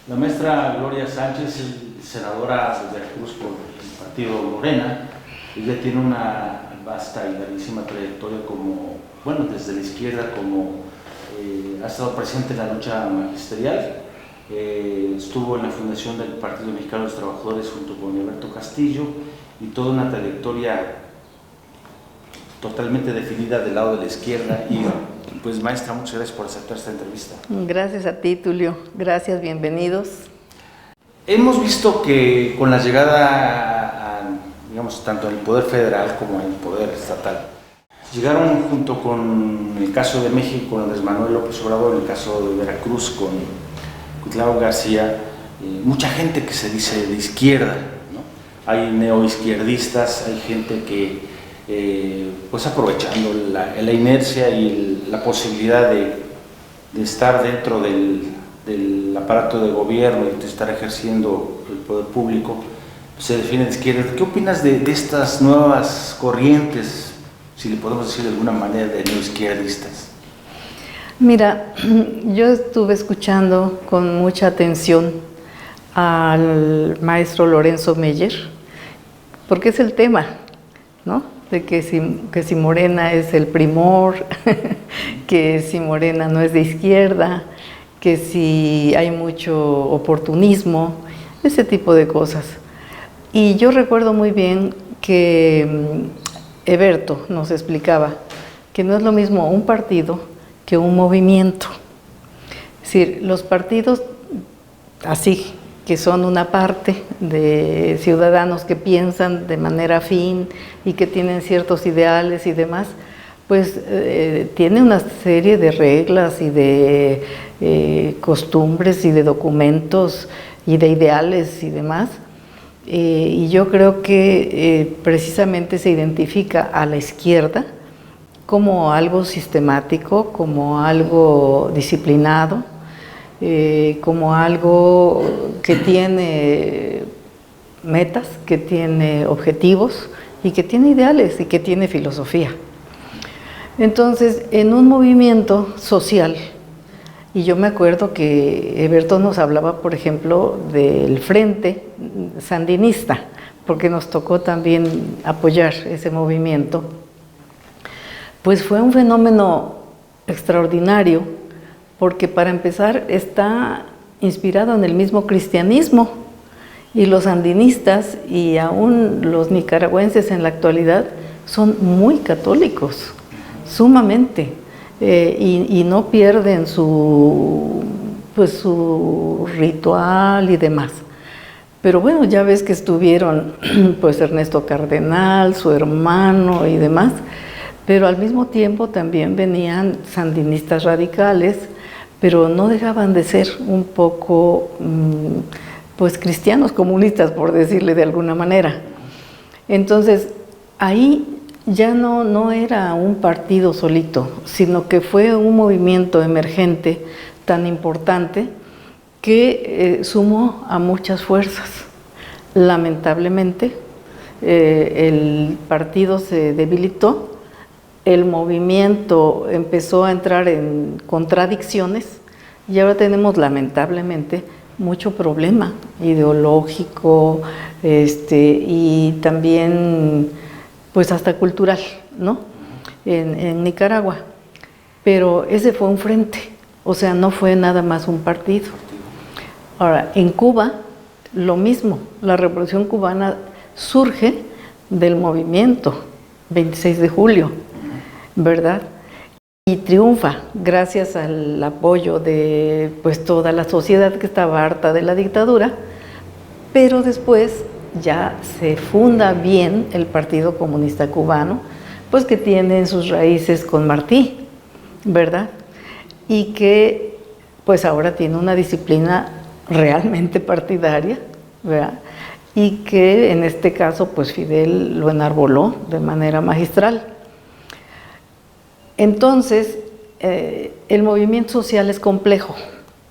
La maestra Gloria Sánchez es senadora de Veracruz por el partido Morena. Ella tiene una vasta y larguísima trayectoria como, bueno, desde la izquierda, como ha estado presente en la lucha magisterial. Estuvo en la fundación del Partido Mexicano de los Trabajadores junto con Alberto Castillo, y toda una trayectoria totalmente definida del lado de la izquierda. Y pues, maestra, muchas gracias por aceptar esta entrevista. Gracias a ti, Tulio. Gracias, bienvenidos. Hemos visto que con la llegada digamos, tanto en el poder federal como en el poder estatal, llegaron junto con el caso de México, con Andrés Manuel López Obrador, en el caso de Veracruz con Cuitlao García, mucha gente que se dice de izquierda, ¿no? Hay neoizquierdistas, hay gente que pues aprovechando la inercia y la posibilidad de estar dentro del aparato de gobierno y de estar ejerciendo el poder público, se define de izquierda. ¿Qué opinas de estas nuevas corrientes, si le podemos decir de alguna manera, de neoizquierdistas? Mira, yo estuve escuchando con mucha atención al maestro Lorenzo Meyer, porque es el tema, ¿no? De que si Morena es el primor, que si Morena no es de izquierda, que si hay mucho oportunismo, ese tipo de cosas. Y yo recuerdo muy bien que Eberto nos explicaba que no es lo mismo un partido que un movimiento. Es decir, los partidos así, que son una parte de ciudadanos que piensan de manera afín y que tienen ciertos ideales y demás, pues tiene una serie de reglas y de costumbres y de documentos y de ideales y demás. Y yo creo que precisamente se identifica a la izquierda como algo sistemático, como algo disciplinado, como algo que tiene metas, que tiene objetivos y que tiene ideales y que tiene filosofía. Entonces, en un movimiento social, y yo me acuerdo que Eberto nos hablaba, por ejemplo, del Frente Sandinista, porque nos tocó también apoyar ese movimiento, pues fue un fenómeno extraordinario, porque para empezar está inspirado en el mismo cristianismo, y los sandinistas y aún los nicaragüenses en la actualidad son muy católicos, sumamente, y no pierden su ritual y demás. Pero bueno, ya ves que estuvieron pues Ernesto Cardenal, su hermano y demás, pero al mismo tiempo también venían sandinistas radicales, pero no dejaban de ser un poco pues cristianos comunistas, por decirle de alguna manera. Entonces, ahí ya no era un partido solito, sino que fue un movimiento emergente tan importante que sumó a muchas fuerzas. Lamentablemente, el partido se debilitó, el movimiento empezó a entrar en contradicciones y ahora tenemos lamentablemente mucho problema ideológico, y también pues hasta cultural, ¿no? En Nicaragua. Pero ese fue un frente, o sea, no fue nada más un partido. Ahora, en Cuba, lo mismo, la Revolución Cubana surge del movimiento 26 de julio, ¿verdad? Y triunfa gracias al apoyo de pues toda la sociedad que estaba harta de la dictadura, pero después ya se funda bien el Partido Comunista Cubano, pues que tiene sus raíces con Martí, ¿verdad? Y que pues ahora tiene una disciplina realmente partidaria, ¿verdad? Y que en este caso pues Fidel lo enarboló de manera magistral. Entonces, el movimiento social es complejo,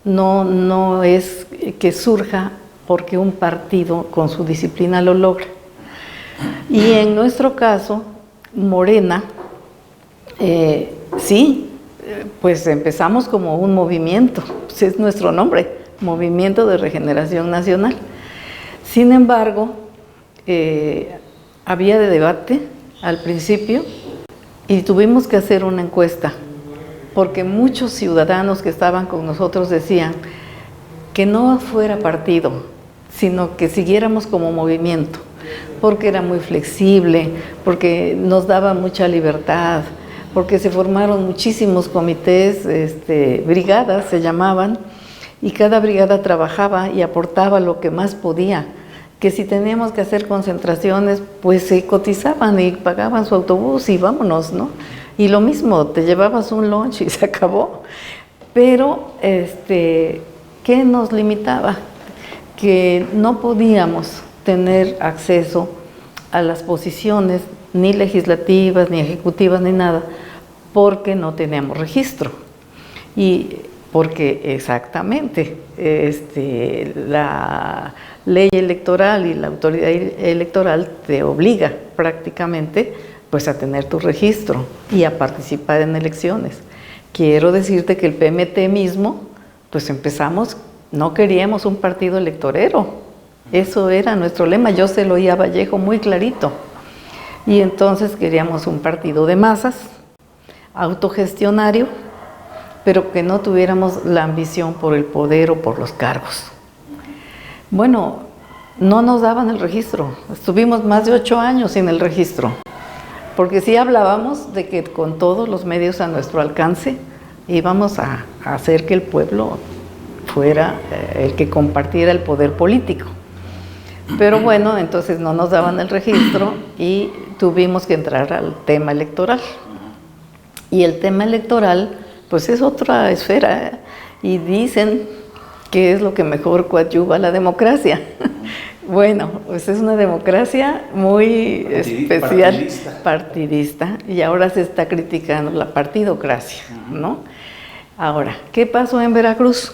no es que surja porque un partido con su disciplina lo logra. Y en nuestro caso, Morena, sí, pues empezamos como un movimiento, pues es nuestro nombre, Movimiento de Regeneración Nacional. Sin embargo, había de debate al principio y tuvimos que hacer una encuesta, porque muchos ciudadanos que estaban con nosotros decían que no fuera partido, sino que siguiéramos como movimiento, porque era muy flexible, porque nos daba mucha libertad, porque se formaron muchísimos comités, brigadas se llamaban, y cada brigada trabajaba y aportaba lo que más podía, que si teníamos que hacer concentraciones, pues se cotizaban y pagaban su autobús y vámonos, ¿no? Y lo mismo, te llevabas un lunch y se acabó. Pero, ¿qué nos limitaba? Que no podíamos tener acceso a las posiciones, ni legislativas, ni ejecutivas, ni nada, porque no teníamos registro. Y porque exactamente, la ley electoral y la autoridad electoral te obliga prácticamente pues a tener tu registro y a participar en elecciones. Quiero decirte que el PMT mismo, pues empezamos, no queríamos un partido electorero, eso era nuestro lema, yo se lo oía a Vallejo muy clarito, y entonces queríamos un partido de masas, autogestionario, pero que no tuviéramos la ambición por el poder o por los cargos. Bueno, no nos daban el registro, estuvimos más de 8 años sin el registro, porque sí hablábamos de que con todos los medios a nuestro alcance íbamos a hacer que el pueblo fuera el que compartiera el poder político. Pero bueno, entonces no nos daban el registro y tuvimos que entrar al tema electoral. Y el tema electoral, pues es otra esfera, y dicen que es lo que mejor coadyuva la democracia. Bueno, pues es una democracia muy especial, partidista, y ahora se está criticando la partidocracia, ¿no? Ahora, ¿qué pasó en Veracruz?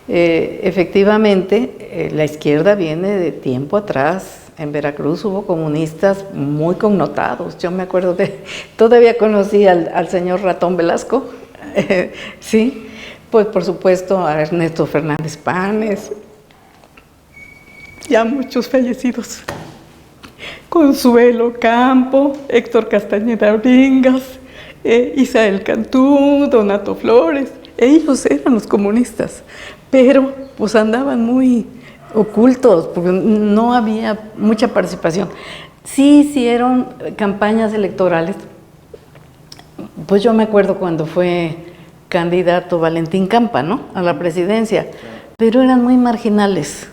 Efectivamente, la izquierda viene de tiempo atrás. En Veracruz hubo comunistas muy connotados. Yo me acuerdo todavía conocí al señor Ratón Velasco, sí, pues por supuesto a Ernesto Fernández Panes, ya muchos fallecidos, Consuelo Campo, Héctor Castañeda Bringas, Isael Cantú, Donato Flores. Ellos eran los comunistas, pero pues andaban muy ocultos, porque no había mucha participación. Sí hicieron campañas electorales, pues yo me acuerdo cuando fue candidato Valentín Campa, ¿no?, a la presidencia, pero eran muy marginales.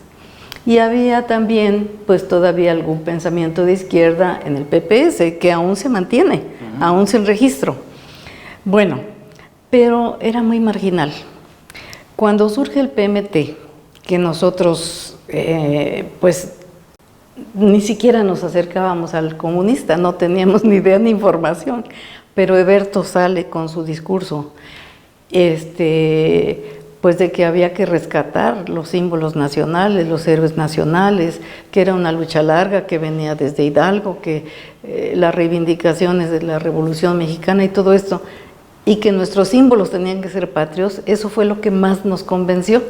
Y había también, pues todavía algún pensamiento de izquierda en el PPS, que aún se mantiene, aún sin registro. Bueno, pero era muy marginal. Cuando surge el PMT, que nosotros, pues, ni siquiera nos acercábamos al comunista, no teníamos ni idea ni información, pero Heberto sale con su discurso, pues de que había que rescatar los símbolos nacionales, los héroes nacionales, que era una lucha larga que venía desde Hidalgo, que las reivindicaciones de la Revolución Mexicana y todo esto, y que nuestros símbolos tenían que ser patrios. Eso fue lo que más nos convenció.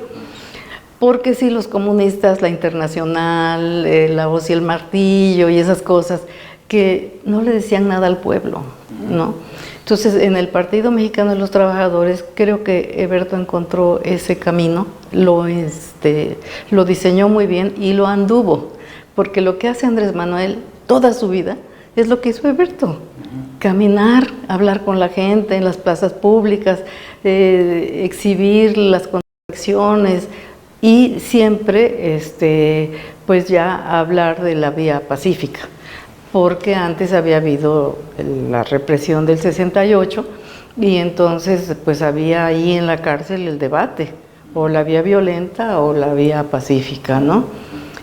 Porque sí, los comunistas, la Internacional, la Hoz y el Martillo y esas cosas, que no le decían nada al pueblo, ¿no? Entonces, en el Partido Mexicano de los Trabajadores, creo que Heberto encontró ese camino, lo diseñó muy bien y lo anduvo, porque lo que hace Andrés Manuel toda su vida es lo que hizo Heberto: caminar, hablar con la gente en las plazas públicas, exhibir las contradicciones y siempre, pues ya hablar de la vía pacífica. Porque antes había habido la represión del 68 y entonces pues había ahí en la cárcel el debate, o la vía violenta o la vía pacífica, ¿no?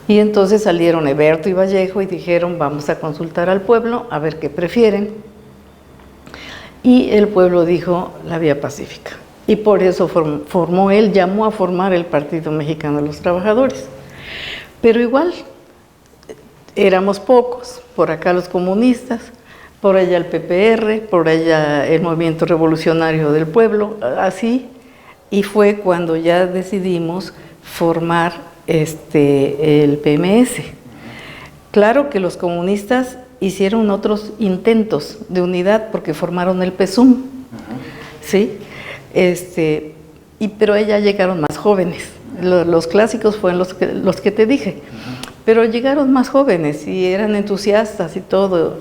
Y entonces salieron Heberto y Vallejo y dijeron: vamos a consultar al pueblo a ver qué prefieren. Y el pueblo dijo la vía pacífica. Y por eso llamó a formar el Partido Mexicano de los Trabajadores. Pero igual, éramos pocos, por acá los comunistas, por allá el PPR, por allá el Movimiento Revolucionario del Pueblo, así. Y fue cuando ya decidimos formar el PMS. Claro que los comunistas hicieron otros intentos de unidad porque formaron el PSUM, ¿sí? Pero ya llegaron más jóvenes. Los clásicos fueron los que te dije, pero llegaron más jóvenes y eran entusiastas y todo.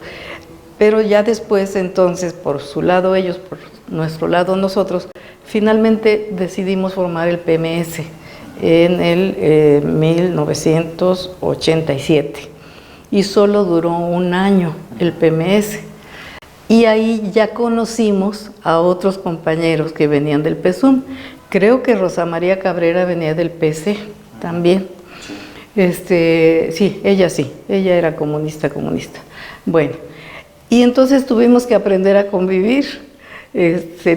Pero ya después, entonces, por su lado ellos, por nuestro lado nosotros, finalmente decidimos formar el PMS en el 1987. Y solo duró un año el PMS. Y ahí ya conocimos a otros compañeros que venían del PSUM. Creo que Rosa María Cabrera venía del PC también. Sí, ella era comunista. Bueno, y entonces tuvimos que aprender a convivir,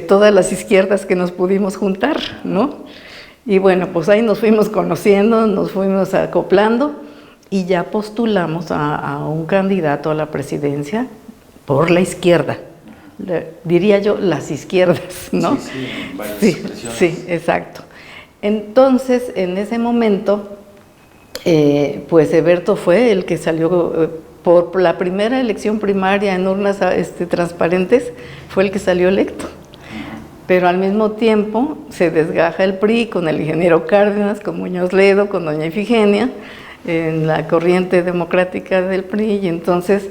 todas las izquierdas que nos pudimos juntar, ¿no? Y bueno, pues ahí nos fuimos conociendo, nos fuimos acoplando y ya postulamos a un candidato a la presidencia por la izquierda. Diría yo, las izquierdas, ¿no? Sí, exacto. Entonces, en ese momento, pues Eberto fue el que salió por la primera elección primaria en urnas transparentes, fue el que salió electo. Pero al mismo tiempo se desgaja el PRI con el ingeniero Cárdenas, con Muñoz Ledo, con doña Ifigenia, en la corriente democrática del PRI, y entonces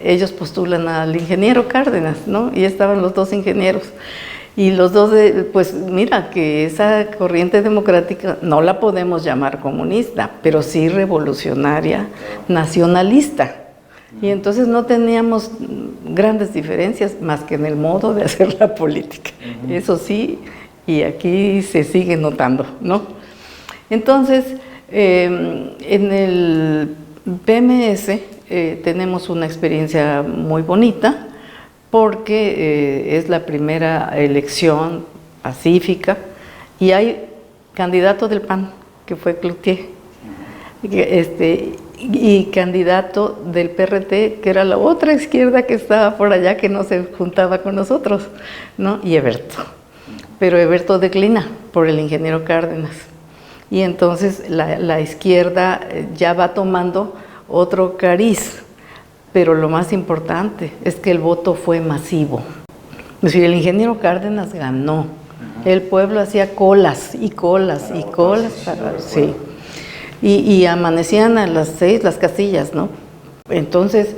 ellos postulan al ingeniero Cárdenas, ¿no? Y estaban los dos ingenieros. Y los dos, pues mira, que esa corriente democrática no la podemos llamar comunista, pero sí revolucionaria, nacionalista. Y entonces no teníamos grandes diferencias más que en el modo de hacer la política. Eso sí, y aquí se sigue notando, ¿no? Entonces, en el PMS tenemos una experiencia muy bonita porque es la primera elección pacífica y hay candidato del PAN, que fue Cloutier, y candidato del PRT, que era la otra izquierda que estaba por allá, que no se juntaba con nosotros, ¿no? Y Eberto. Pero Eberto declina por el ingeniero Cárdenas. Y entonces la izquierda ya va tomando otro cariz, pero lo más importante es que el voto fue masivo. Es decir, el ingeniero Cárdenas ganó. El pueblo hacía colas y colas y colas para... Sí. Y amanecían a las 6 las casillas, ¿no? Entonces,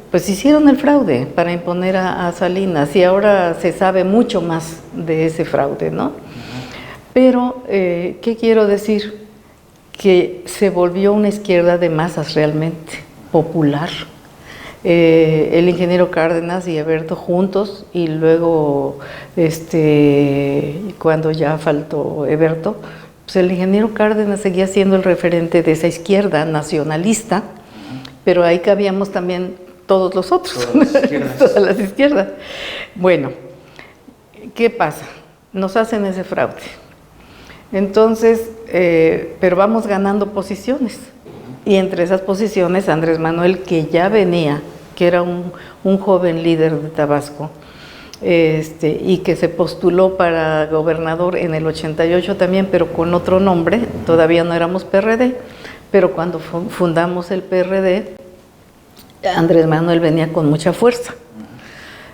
pues hicieron el fraude para imponer a Salinas y ahora se sabe mucho más de ese fraude, ¿no? Pero, ¿qué quiero decir? Que se volvió una izquierda de masas realmente, popular. El ingeniero Cárdenas y Eberto juntos, y luego, cuando ya faltó Eberto, pues el ingeniero Cárdenas seguía siendo el referente de esa izquierda nacionalista, pero ahí cabíamos también todos los otros, todas las izquierdas. Bueno, ¿qué pasa? Nos hacen ese fraude. Entonces, pero vamos ganando posiciones. Y entre esas posiciones, Andrés Manuel, que ya venía, que era un joven líder de Tabasco, y que se postuló para gobernador en el 88 también, pero con otro nombre, todavía no éramos PRD, pero cuando fundamos el PRD, Andrés Manuel venía con mucha fuerza.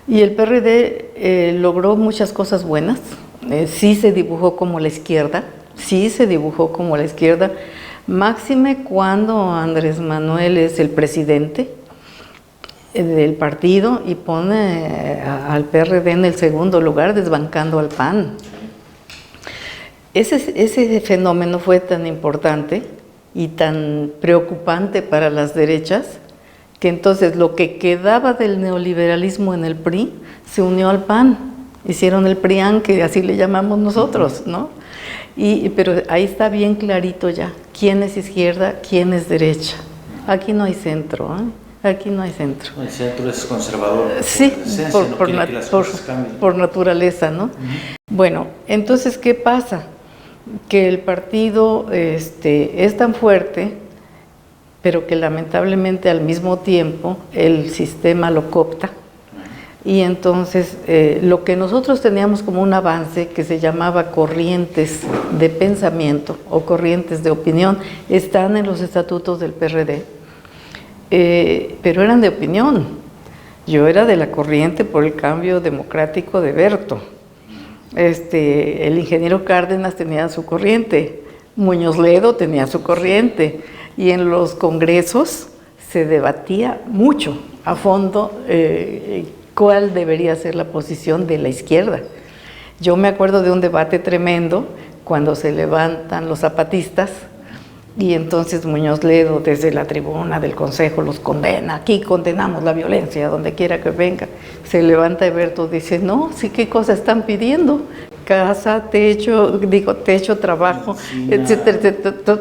Y el PRD logró muchas cosas buenas, sí se dibujó como la izquierda, máxime cuando Andrés Manuel es el presidente del partido y pone al PRD en el segundo lugar, desbancando al PAN. Ese fenómeno fue tan importante y tan preocupante para las derechas que entonces lo que quedaba del neoliberalismo en el PRI se unió al PAN, hicieron el PRIAN, que así le llamamos nosotros, ¿no? Pero ahí está bien clarito ya quién es izquierda, quién es derecha. Aquí no hay centro, ¿eh? Aquí no hay centro. El centro es conservador. Sí, por naturaleza, ¿no? Bueno, entonces, ¿qué pasa? Que el partido es tan fuerte, pero que lamentablemente al mismo tiempo el sistema lo coopta. Y entonces lo que nosotros teníamos como un avance que se llamaba corrientes de pensamiento o corrientes de opinión están en los estatutos del PRD, pero eran de opinión. Yo era de la corriente por el cambio democrático de Berto. El ingeniero Cárdenas tenía su corriente, Muñoz Ledo tenía su corriente, y en los congresos se debatía mucho a fondo cuál debería ser la posición de la izquierda. Yo me acuerdo de un debate tremendo cuando se levantan los zapatistas y entonces Muñoz Ledo desde la tribuna del Consejo los condena. Aquí condenamos la violencia, donde quiera que venga. Se levanta Eberto y dice, no, sí, ¿qué cosa están pidiendo? Casa, techo, trabajo, etcétera, etcétera.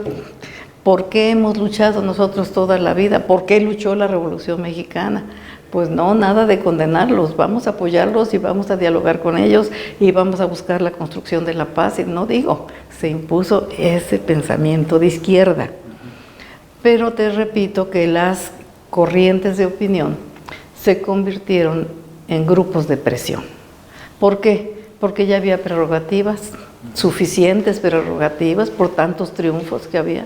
¿Por qué hemos luchado nosotros toda la vida? ¿Por qué luchó la Revolución Mexicana? Pues no, nada de condenarlos, vamos a apoyarlos y vamos a dialogar con ellos y vamos a buscar la construcción de la paz. Y no digo, se impuso ese pensamiento de izquierda. Pero te repito que las corrientes de opinión se convirtieron en grupos de presión. ¿Por qué? Porque ya había prerrogativas, suficientes prerrogativas por tantos triunfos que había,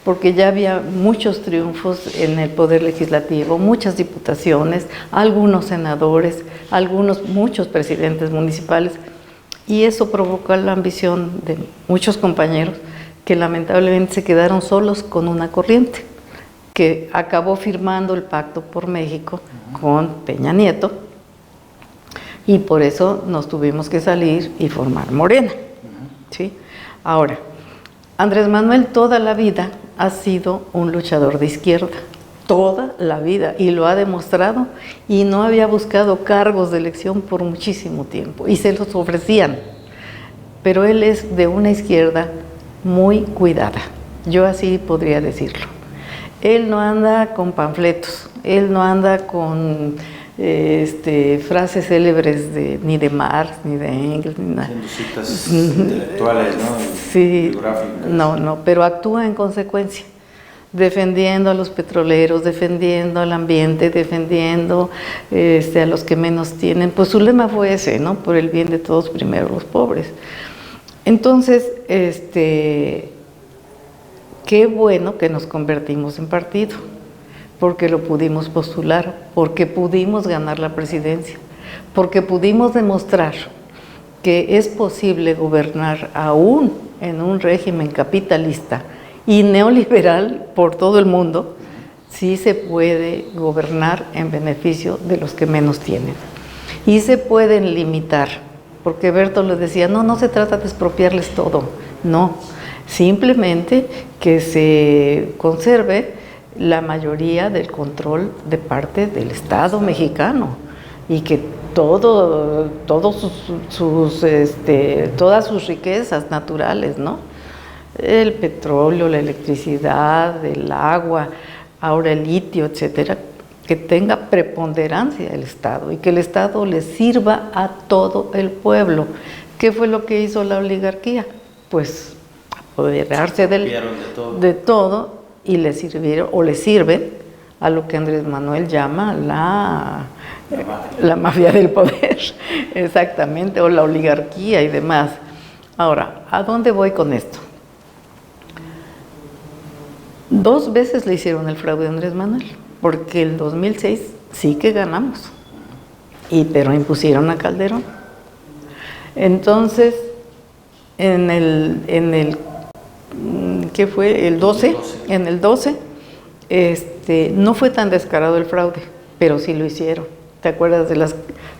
porque ya había muchos triunfos en el Poder Legislativo, muchas diputaciones, algunos senadores, muchos presidentes municipales, y eso provocó la ambición de muchos compañeros que lamentablemente se quedaron solos con una corriente, que acabó firmando el Pacto por México con Peña Nieto, y por eso nos tuvimos que salir y formar Morena. ¿Sí? Ahora, Andrés Manuel toda la vida ha sido un luchador de izquierda, toda la vida, y lo ha demostrado, y no había buscado cargos de elección por muchísimo tiempo, y se los ofrecían, pero él es de una izquierda muy cuidada, yo así podría decirlo. Él no anda con panfletos, él no anda con frases célebres ni de Marx, ni de Engels, ni nada. Citas intelectuales, ¿no? Sí, no, pero actúa en consecuencia, defendiendo a los petroleros, defendiendo al ambiente, defendiendo a los que menos tienen. Pues su lema fue ese, ¿no? Por el bien de todos, primero los pobres. Entonces, qué bueno que nos convertimos en partido, porque lo pudimos postular, porque pudimos ganar la presidencia, porque pudimos demostrar que es posible gobernar aún en un régimen capitalista y neoliberal por todo el mundo. Sí se puede gobernar en beneficio de los que menos tienen. Y se pueden limitar, porque Berto les decía, no se trata de expropiarles todo, no, simplemente que se conserve la mayoría del control de parte del Estado mexicano y que todas sus riquezas naturales, ¿no? El petróleo, la electricidad, el agua, ahora el litio, etcétera, que tenga preponderancia el Estado y que el Estado le sirva a todo el pueblo. ¿Qué fue lo que hizo la oligarquía? Pues apoderarse de todo y le sirven a lo que Andrés Manuel llama la mafia del poder, exactamente, o la oligarquía y demás. Ahora, ¿a dónde voy con esto? 2 veces le hicieron el fraude a Andrés Manuel, porque el 2006 sí que ganamos, pero impusieron a Calderón. Entonces, en el ¿qué fue? El 12. En el 12, no fue tan descarado el fraude, pero sí lo hicieron. ¿Te acuerdas de las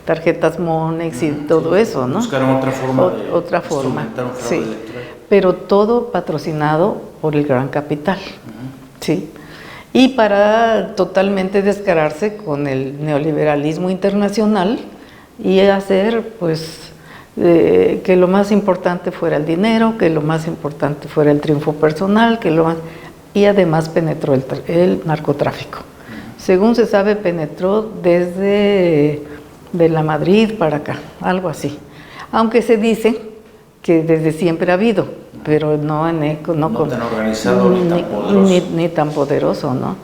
tarjetas Monex y todo eso, no? Buscaron otra forma otra forma, un fraude sí, electoral. pero todo patrocinado por el gran capital, ¿sí? Y para totalmente descararse con el neoliberalismo internacional y hacer, pues, que lo más importante fuera el dinero, que lo más importante fuera el triunfo personal, y además penetró el narcotráfico. Según se sabe, penetró desde de la Madrid para acá, algo así. Aunque se dice que desde siempre ha habido, pero no tan organizado ni tan poderoso, ¿no?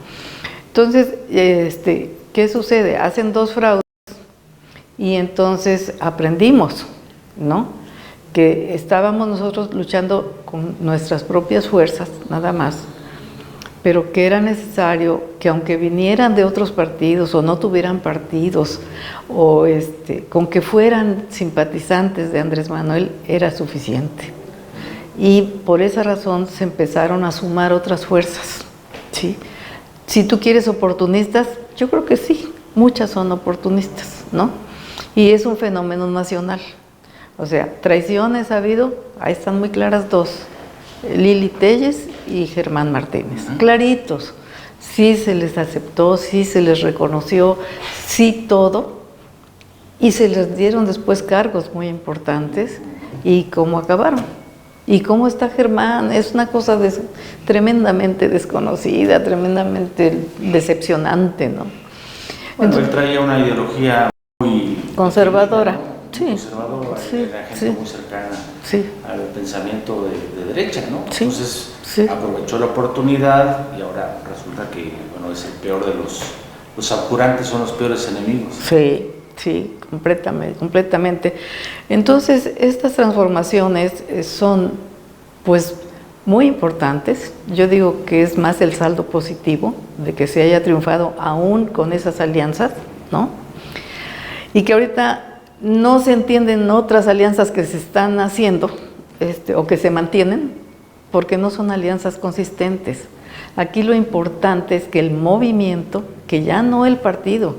Entonces, ¿qué sucede? Hacen 2 fraudes Y entonces aprendimos, ¿no? Que estábamos nosotros luchando con nuestras propias fuerzas, nada más, pero que era necesario que aunque vinieran de otros partidos o no tuvieran partidos, o con que fueran simpatizantes de Andrés Manuel, era suficiente. Y por esa razón se empezaron a sumar otras fuerzas, ¿sí? Si tú quieres oportunistas, yo creo que sí, muchas son oportunistas, ¿no? Y es un fenómeno nacional. O sea, traiciones ha habido, ahí están muy claras dos, Lili Téllez y Germán Martínez, claritos. Sí se les aceptó, sí se les reconoció, sí todo, y se les dieron después cargos muy importantes, y cómo acabaron. Y cómo está Germán, es una cosa tremendamente desconocida, tremendamente decepcionante, ¿no? Bueno, él traía una ideología muy conservadora, ¿no? Sí, Conservadora, sí, era gente muy cercana al pensamiento de derecha, ¿no? Sí, entonces aprovechó la oportunidad y ahora resulta que, bueno, es el peor de los abjurantes, son los peores enemigos. Sí, sí, completamente. Entonces, estas transformaciones son, pues, muy importantes. Yo digo que es más el saldo positivo de que se haya triunfado aún con esas alianzas, ¿no? Y que ahorita no se entienden otras alianzas que se están haciendo o que se mantienen, porque no son alianzas consistentes. Aquí lo importante es que el movimiento, que ya no el partido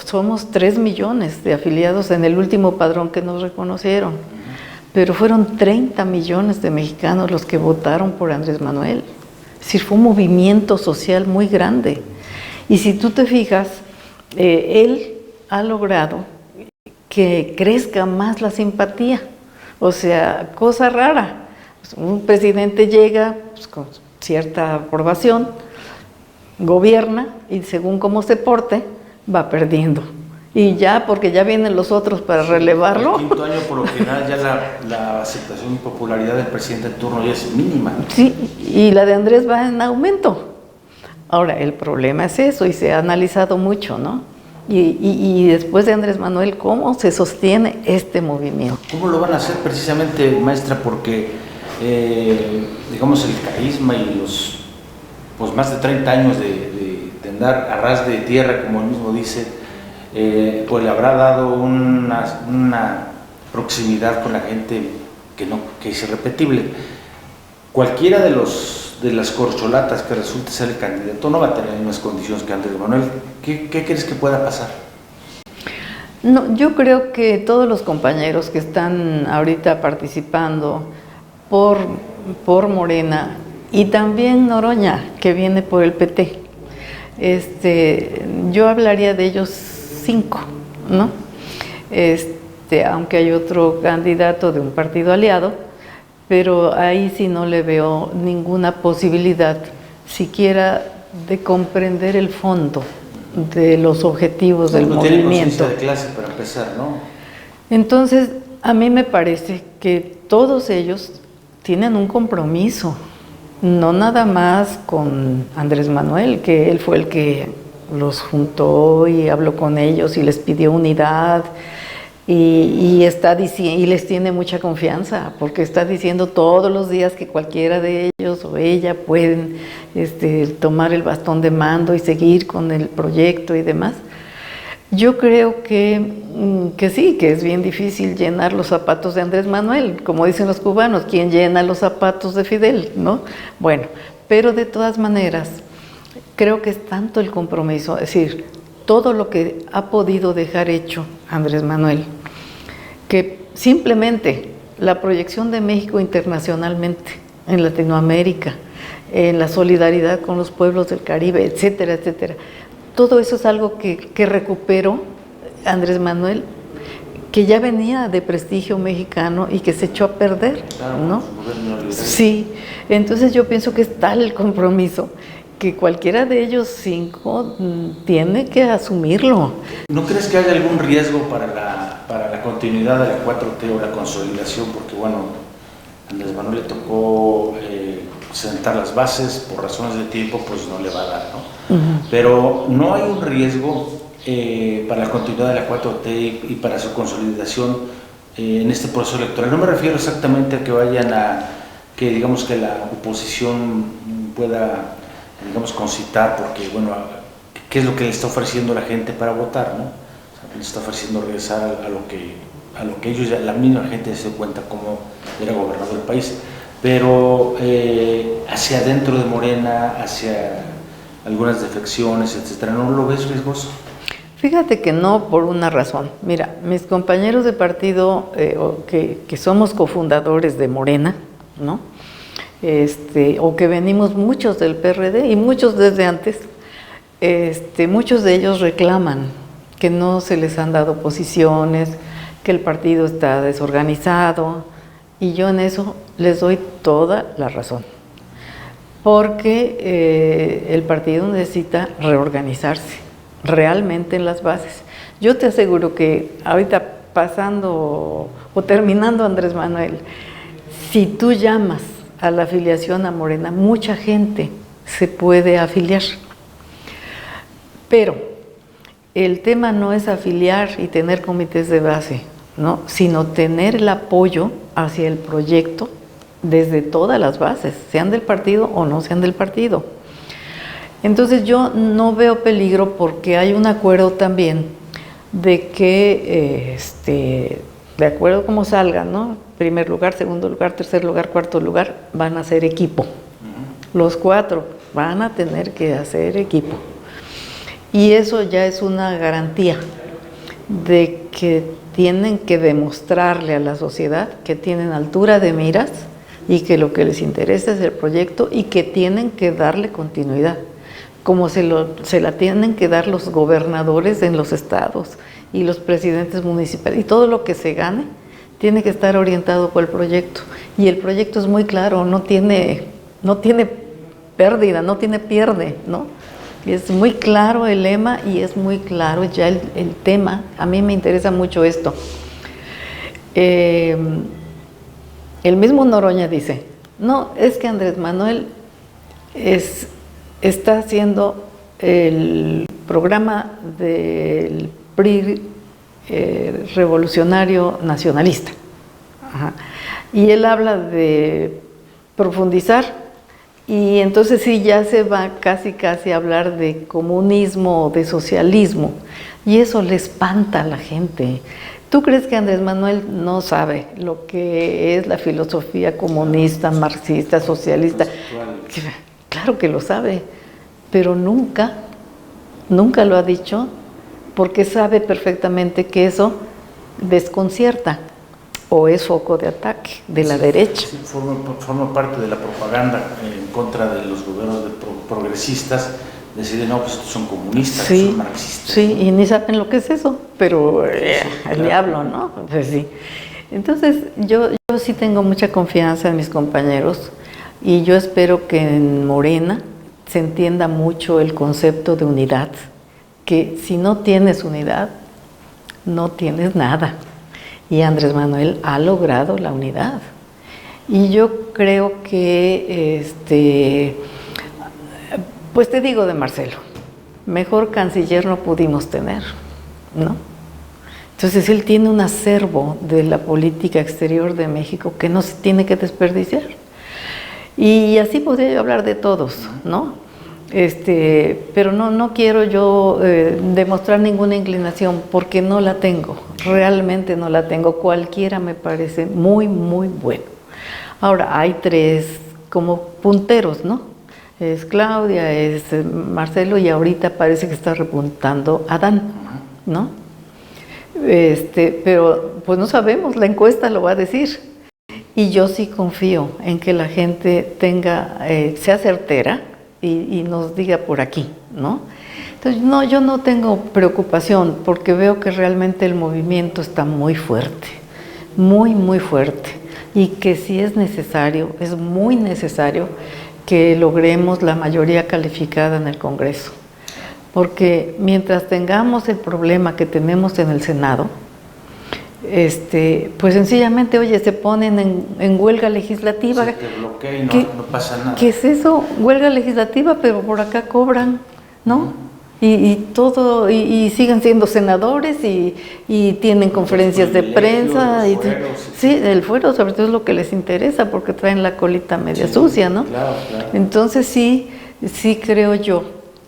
somos 3 millones de afiliados en el último padrón que nos reconocieron, pero fueron 30 millones de mexicanos los que votaron por Andrés Manuel. Es decir, fue un movimiento social muy grande. Y si tú te fijas, él ha logrado que crezca más la simpatía. O sea, cosa rara. Un presidente llega pues, con cierta aprobación, gobierna y según cómo se porte, va perdiendo. Y ya, porque ya vienen los otros para relevarlo. El quinto año, por lo general, ya la aceptación y popularidad del presidente en turno ya es mínima. Sí, y la de Andrés va en aumento. Ahora, el problema es eso, y se ha analizado mucho, ¿no? Y después de Andrés Manuel, ¿cómo se sostiene este movimiento? ¿Cómo lo van a hacer precisamente, maestra? Porque, digamos, el carisma y los pues, más de 30 años de andar a ras de tierra, como él mismo dice, pues le habrá dado una proximidad con la gente que es irrepetible. Cualquiera de las corcholatas que resulte ser el candidato no va a tener las mismas condiciones que Andrés Manuel. ¿Qué crees que pueda pasar? No, yo creo que todos los compañeros que están ahorita participando por Morena y también Noroña, que viene por el PT, yo hablaría de ellos 5, ¿no? Aunque hay otro candidato de un partido aliado, pero ahí sí no le veo ninguna posibilidad siquiera de comprender el fondo de los objetivos del movimiento. Tiene conciencia de clase para empezar, ¿no? Entonces, a mí me parece que todos ellos tienen un compromiso, no nada más con Andrés Manuel, que él fue el que los juntó y habló con ellos y les pidió unidad, y les tiene mucha confianza, porque está diciendo todos los días que cualquiera de ellos o ella pueden tomar el bastón de mando y seguir con el proyecto y demás. Yo creo que sí, que es bien difícil llenar los zapatos de Andrés Manuel, como dicen los cubanos, ¿quién llena los zapatos de Fidel?, ¿no? Bueno, pero de todas maneras, creo que es tanto el compromiso, es decir, todo lo que ha podido dejar hecho Andrés Manuel, que simplemente la proyección de México internacionalmente, en Latinoamérica, en la solidaridad con los pueblos del Caribe, etcétera, etcétera, todo eso es algo que recuperó Andrés Manuel, que ya venía de prestigio mexicano y que se echó a perder, ¿no? Sí, entonces yo pienso que es tal el compromiso que cualquiera de ellos 5 tiene que asumirlo. ¿No crees que haya algún riesgo para la continuidad de la 4T o la consolidación? Porque bueno, a Andrés Manuel le tocó sentar las bases, por razones de tiempo pues no le va a dar, ¿no? Pero ¿no hay un riesgo para la continuidad de la 4T y para su consolidación en este proceso electoral. No me refiero exactamente a que vayan que digamos que la oposición pueda, digamos, concitar, porque bueno, ¿qué es lo que le está ofreciendo la gente para votar, ¿no? O sea, le está ofreciendo regresar a lo que ellos, la misma gente se cuenta cómo era gobernado el país, pero hacia adentro de Morena, hacia algunas defecciones, etcétera, ¿no lo ves riesgoso? Fíjate que no, por una razón. Mira, mis compañeros de partido, que somos cofundadores de Morena, ¿no? O que venimos muchos del PRD y muchos desde antes, muchos de ellos reclaman que no se les han dado posiciones, que el partido está desorganizado, y yo en eso les doy toda la razón, porque el partido necesita reorganizarse realmente en las bases. Yo te aseguro que ahorita pasando o terminando Andrés Manuel, si tú llamas a la afiliación a Morena, mucha gente se puede afiliar. Pero el tema no es afiliar y tener comités de base, ¿no? Sino tener el apoyo hacia el proyecto desde todas las bases, sean del partido o no sean del partido. Entonces yo no veo peligro porque hay un acuerdo también de que, de acuerdo como salgan, ¿no? Primer lugar, segundo lugar, tercer lugar, cuarto lugar, van a ser equipo. Los 4 van a tener que hacer equipo. Y eso ya es una garantía de que tienen que demostrarle a la sociedad que tienen altura de miras y que lo que les interesa es el proyecto y que tienen que darle continuidad, como se la tienen que dar los gobernadores en los estados y los presidentes municipales. Y todo lo que se gane tiene que estar orientado por el proyecto. Y el proyecto es muy claro, no tiene pérdida, no tiene pierde, ¿no? Es muy claro el lema y es muy claro ya el tema. A mí me interesa mucho esto. El mismo Noroña dice, no, es que Andrés Manuel está haciendo el programa del PRI revolucionario nacionalista. Ajá. Y él habla de profundizar. Y entonces sí, ya se va casi a hablar de comunismo, de socialismo, y eso le espanta a la gente. ¿Tú crees que Andrés Manuel no sabe lo que es la filosofía comunista, marxista, socialista? Claro que lo sabe, pero nunca lo ha dicho, porque sabe perfectamente que eso desconcierta o es foco de ataque de la derecha. Sí, forma parte de la propaganda en contra de los gobiernos progresistas, decir, no, pues estos son comunistas, sí, son marxistas. Sí, ¿no? Y ni saben lo que es eso, pero el diablo, ¿no? Pues sí. Entonces, yo sí tengo mucha confianza en mis compañeros y yo espero que en Morena se entienda mucho el concepto de unidad, que si no tienes unidad, no tienes nada. Y Andrés Manuel ha logrado la unidad. Y yo creo que, pues te digo de Marcelo, mejor canciller no pudimos tener, ¿no? Entonces él tiene un acervo de la política exterior de México que no se tiene que desperdiciar. Y así podría yo hablar de todos, ¿no? Pero no quiero yo demostrar ninguna inclinación porque no la tengo, realmente no la tengo. Cualquiera me parece muy, muy bueno. Ahora, hay 3 como punteros, ¿no? Es Claudia, es Marcelo y ahorita parece que está repuntando Adán, ¿no? Pero pues no sabemos, la encuesta lo va a decir. Y yo sí confío en que la gente sea certera y nos diga por aquí, ¿no? Entonces, no, yo no tengo preocupación porque veo que realmente el movimiento está muy fuerte, muy, muy fuerte. Y que si es necesario, es muy necesario que logremos la mayoría calificada en el Congreso. Porque mientras tengamos el problema que tenemos en el Senado, pues sencillamente, oye, se ponen en huelga legislativa. Se te bloquea y no pasa nada. ¿Qué es eso? Huelga legislativa, pero por acá cobran, ¿no? y todo, y siguen siendo senadores y tienen conferencias de prensa. Sí, el fuero sobre todo es lo que les interesa porque traen la colita media sucia, ¿no? Claro, claro. Entonces sí creo yo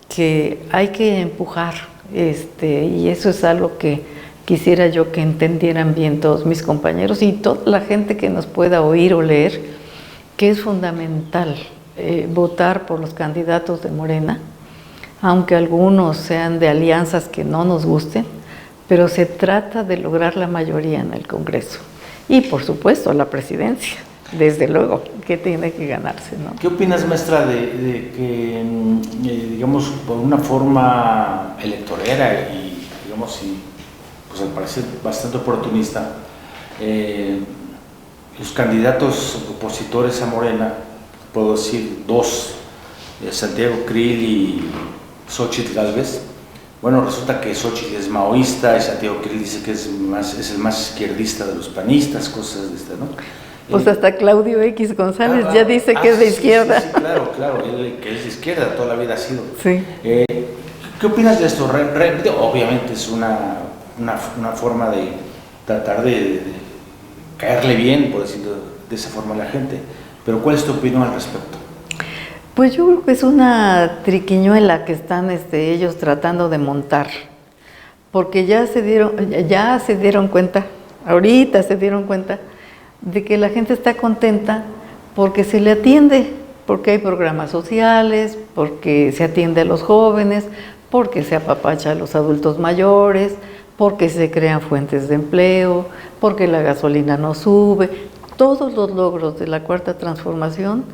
que hay que empujar, y eso es algo que quisiera yo que entendieran bien todos mis compañeros y toda la gente que nos pueda oír o leer, que es fundamental votar por los candidatos de Morena, aunque algunos sean de alianzas que no nos gusten, pero se trata de lograr la mayoría en el Congreso. Y por supuesto la presidencia, desde luego, que tiene que ganarse, ¿no? ¿Qué opinas, maestra, de que, digamos, por una forma electorera y, digamos, pues al parecer bastante oportunista, los candidatos opositores a Morena, puedo decir dos, Santiago Krill y Xóchitl Gálvez? Bueno, resulta que Xóchitl es maoísta y Santiago Krill dice que es el más izquierdista de los panistas, cosas de esta, ¿no? Pues hasta Claudio X González ya dice que es de izquierda. Sí, claro, él que es de izquierda, toda la vida ha sido. Sí. ¿Qué opinas de esto? Obviamente es una forma de tratar de caerle bien, por decirlo de esa forma, a la gente, pero ¿cuál es tu opinión al respecto? Pues yo creo que es una triquiñuela que están ellos tratando de montar, porque ya se dieron cuenta, ahorita se dieron cuenta de que la gente está contenta porque se le atiende, porque hay programas sociales, porque se atiende a los jóvenes, porque se apapacha a los adultos mayores, porque se crean fuentes de empleo, porque la gasolina no sube. Todos los logros de la Cuarta Transformación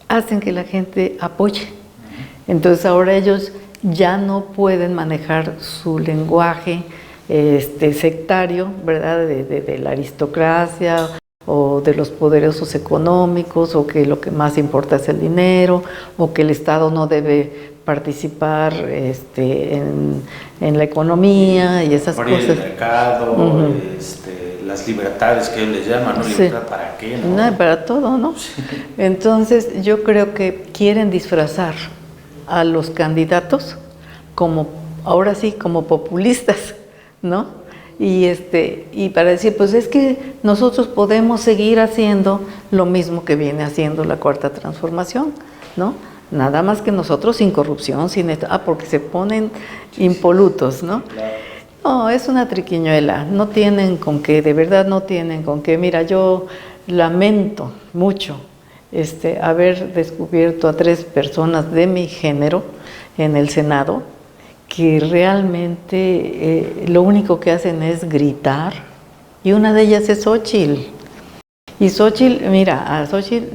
hacen que la gente apoye. Entonces ahora ellos ya no pueden manejar su lenguaje sectario, ¿verdad? De la aristocracia o de los poderosos económicos, o que lo que más importa es el dinero, o que el Estado no debe participar en la economía y esas cosas. El mercado, las libertades que ellos les llaman, ¿no? Sí. ¿Libertad para qué? ¿No? Para todo, ¿no? Sí. Entonces yo creo que quieren disfrazar a los candidatos como, ahora sí, como populistas, ¿no? Y para decir, pues es que nosotros podemos seguir haciendo lo mismo que viene haciendo la Cuarta Transformación, ¿no? Nada más que nosotros sin corrupción, sin esto, porque se ponen impolutos, ¿no? Claro. No, es una triquiñuela, no tienen con qué, de verdad no tienen con qué. Mira, yo lamento mucho haber descubierto a 3 personas de mi género en el Senado que realmente lo único que hacen es gritar, y una de ellas es Xóchitl. Y Xóchitl, mira, a Xóchitl,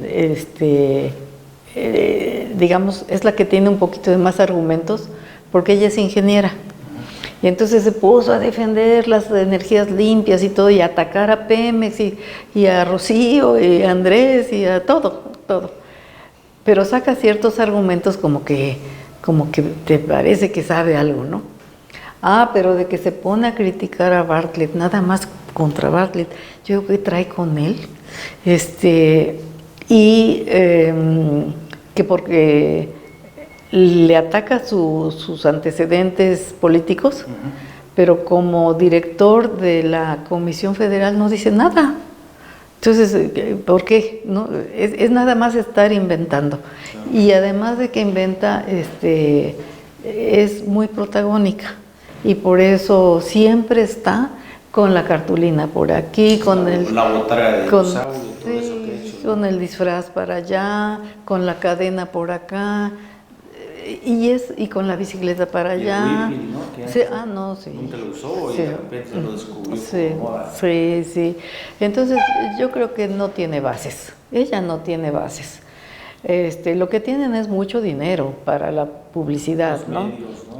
digamos, es la que tiene un poquito de más argumentos, porque ella es ingeniera. Y entonces se puso a defender las energías limpias y todo, y a atacar a Pemex y a Rocío y a Andrés y a todo. Pero saca ciertos argumentos como que te parece que sabe algo, ¿no? Pero de que se pone a criticar a Bartlett, nada más contra Bartlett, yo creo que trae con él, que porque le ataca sus antecedentes políticos, pero como director de la Comisión Federal no dice nada. Entonces, ¿por qué? ¿No? Es nada más estar inventando. Y además de que inventa, es muy protagónica. Y por eso siempre está con la cartulina por aquí, con la botarga de dinosaurio, todo eso que he hecho. Con el disfraz para allá, con la cadena por acá, y con la bicicleta para allá. Y el whipping, ¿no? Sí, no, sí. Nunca lo usó, sí. Y de repente lo descubrió como moda. Sí. Entonces yo creo que no tiene bases. Ella no tiene bases. Lo que tienen es mucho dinero para la publicidad,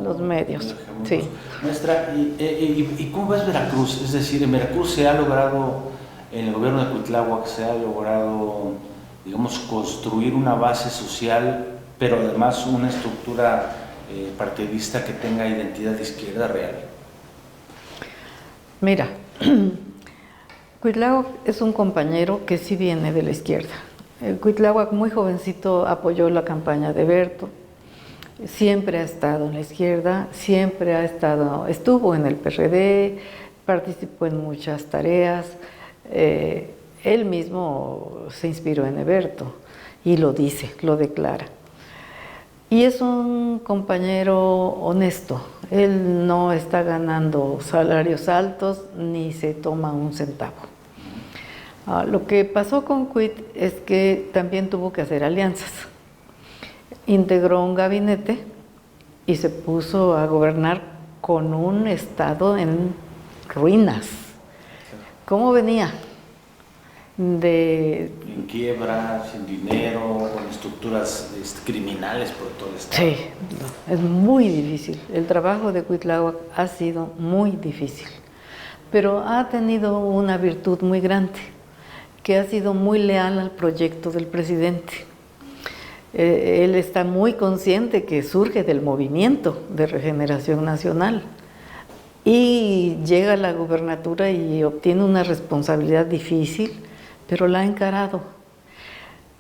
Los medios, sí. Maestra, ¿y cómo ves Veracruz? Es decir, en Veracruz se ha logrado, en el gobierno de Cuitláhuac se ha logrado, digamos, construir una base social, pero además una estructura partidista que tenga identidad de izquierda real. Mira, Cuitláhuac es un compañero que sí viene de la izquierda. Cuitláhuac, muy jovencito, apoyó la campaña de Berto. siempre ha estado en la izquierda, estuvo en el PRD, participó en muchas tareas. Él mismo se inspiró en Eberto y lo dice, lo declara. Y es un compañero honesto. Él no está ganando salarios altos ni se toma un centavo. Lo que pasó con Cuit es que también tuvo que hacer alianzas. Integró un gabinete y se puso a gobernar con un estado en ruinas. ¿Cómo venía? En quiebra, sin dinero, con estructuras criminales por todo el estado. Sí, es muy difícil. El trabajo de Cuitláhuac ha sido muy difícil, pero ha tenido una virtud muy grande, que ha sido muy leal al proyecto del presidente. Él está muy consciente que surge del movimiento de regeneración nacional y llega a la gubernatura y obtiene una responsabilidad difícil, pero la ha encarado.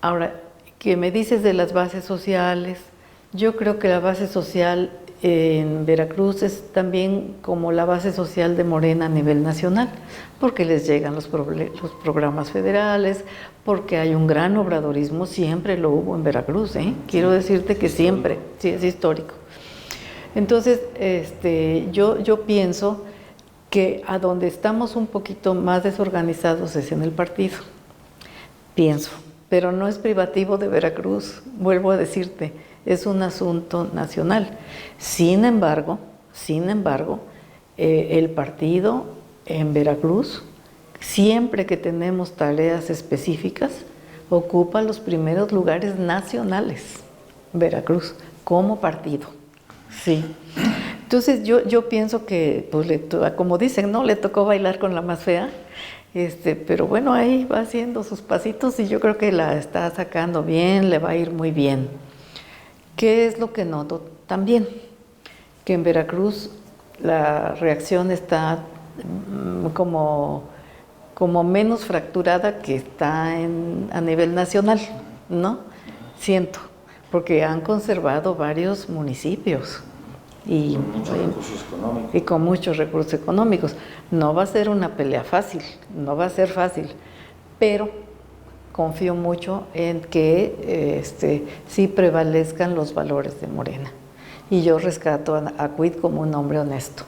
Ahora, ¿qué me dices de las bases sociales? Yo creo que la base social en Veracruz es también como la base social de Morena a nivel nacional, porque les llegan los programas federales, porque hay un gran obradorismo, siempre lo hubo en Veracruz, quiero decirte que siempre, sí, es histórico. Entonces, yo pienso que a donde estamos un poquito más desorganizados es en el partido, pienso, pero no es privativo de Veracruz, vuelvo a decirte, es un asunto nacional. Sin embargo, el partido en Veracruz, siempre que tenemos tareas específicas, ocupa los primeros lugares nacionales, Veracruz, como partido. Sí. Entonces yo pienso que, pues, como dicen, ¿no? Le tocó bailar con la más fea, pero bueno, ahí va haciendo sus pasitos y yo creo que la está sacando bien, le va a ir muy bien. ¿Qué es lo que noto también? Que en Veracruz la reacción está como menos fracturada que está a nivel nacional, ¿no? Siento, porque han conservado varios municipios. Y con muchos recursos económicos. No va a ser una pelea fácil, no va a ser fácil, pero confío mucho en que sí prevalezcan los valores de Morena. Y yo rescato a Cuit como un hombre honesto.